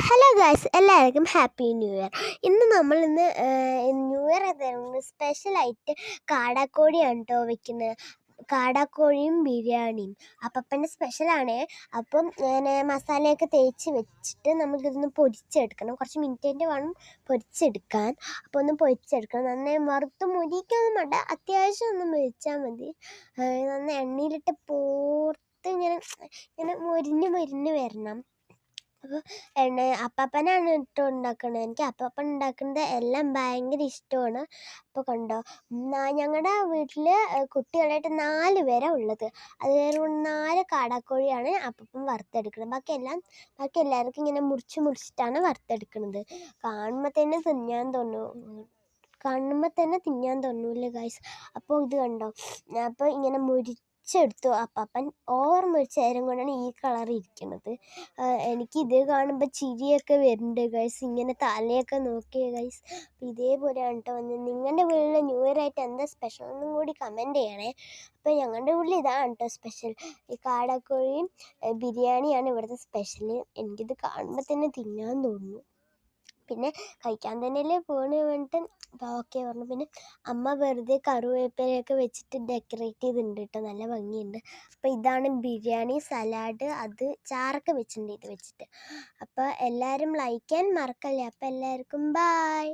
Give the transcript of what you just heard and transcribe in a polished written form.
Hello guys, എല്ലാവർക്കും happy new year. ഇന്ന് new year ആയിരുന്നു സ്പെഷ്യലായിട്ട് കാടാക്കോഴിയാണ് കേട്ടോ വെക്കുന്നത്. കാടാക്കോഴിയും ബിരിയാണിയും അപ്പൻ്റെ സ്പെഷ്യലാണ്. അപ്പം ഞാൻ മസാലയൊക്കെ തേച്ച് വെച്ചിട്ട് നമുക്കിതൊന്ന് പൊരിച്ചെടുക്കണം. കുറച്ച് മിനിറ്റിൻ്റെ വേണം പൊരിച്ചെടുക്കാൻ. അപ്പോൾ ഒന്ന് പൊരിച്ചെടുക്കണം. നന്നായി വറുത്ത് മുരിക്കൊന്നും വേണ്ട, അത്യാവശ്യം ഒന്ന് മുരിച്ചാൽ മതി. നന്നായി എണ്ണയിലിട്ട് പോർത്ത് ഇങ്ങനെ ഇങ്ങനെ മൊരിഞ്ഞ് വരണം. അപ്പോൾ അപ്പാപ്പനാണ് കേട്ടോ ഉണ്ടാക്കുന്നത്. എനിക്ക് അപ്പാപ്പൻ ഉണ്ടാക്കുന്നത് എല്ലാം ഭയങ്കര ഇഷ്ടമാണ്. അപ്പോൾ കണ്ടോ, ഞങ്ങളുടെ വീട്ടിൽ കുട്ടികളായിട്ട് 4 പേരാണ് ഉള്ളത്. അത് 4 കാടാക്കോഴിയാണ് അപ്പാപ്പൻ വറുത്തെടുക്കുന്നത്. ബാക്കി എല്ലാവർക്കും ഇങ്ങനെ മുറിച്ചിട്ടാണ് വറുത്തെടുക്കുന്നത്. കാണുമ്പോൾ തന്നെ തിന്നാൻ തോന്നൂല്ലേ ഗൈസ്. അപ്പോൾ ഇത് കണ്ടോ, അപ്പോൾ ഇങ്ങനെ മുരിച്ചെടുത്തു അപ്പാപ്പൻ. ഓവർ മുരിച്ച നേരം കൊണ്ടാണ് ഈ കളർ ഇരിക്കുന്നത്. എനിക്കിത് കാണുമ്പോൾ ചിരിയൊക്കെ വരുന്നുണ്ട് ഗൈസ്. ഇങ്ങനെ തലയൊക്കെ നോക്കിയേ ഗൈസ്. അപ്പോൾ ഇതേപോലെയാണ് കേട്ടോ വന്നത്. നിങ്ങളുടെ വീട്ടിൽ ന്യൂ ഇയർ ആയിട്ട് എന്താ സ്പെഷ്യൽ ഒന്നും കൂടി കമൻറ്റ് ചെയ്യണേ. അപ്പോൾ ഞങ്ങളുടെ വീട്ടിൽ ഇതാണ് കേട്ടോ സ്പെഷ്യൽ. ഈ കാടാക്കോഴിയും ബിരിയാണിയാണ് ഇവിടുത്തെ സ്പെഷ്യൽ. എനിക്കിത് കാണുമ്പോൾ തന്നെ തിന്നാൻ തോന്നുന്നു. പിന്നെ കഴിക്കാൻ തന്നെയല്ലേ പോണ് വേണ്ടിയിട്ട് ഓക്കെ പറഞ്ഞു. പിന്നെ അമ്മ വെറുതെ കറിവേപ്പിലയൊക്കെ വെച്ചിട്ട് ഡെക്കറേറ്റ് ചെയ്തിട്ടുണ്ട് കേട്ടോ, നല്ല ഭംഗിയുണ്ട്. അപ്പോൾ ഇതാണ് ബിരിയാണി, സലാഡ്, അത് ചാറൊക്കെ വെച്ചിട്ടുണ്ട് ഇത് വെച്ചിട്ട്. അപ്പോൾ എല്ലാവരും ലൈക്ക് ചെയ്യാൻ മറക്കല്ലേ. അപ്പോൾ എല്ലാവർക്കും ബായ്.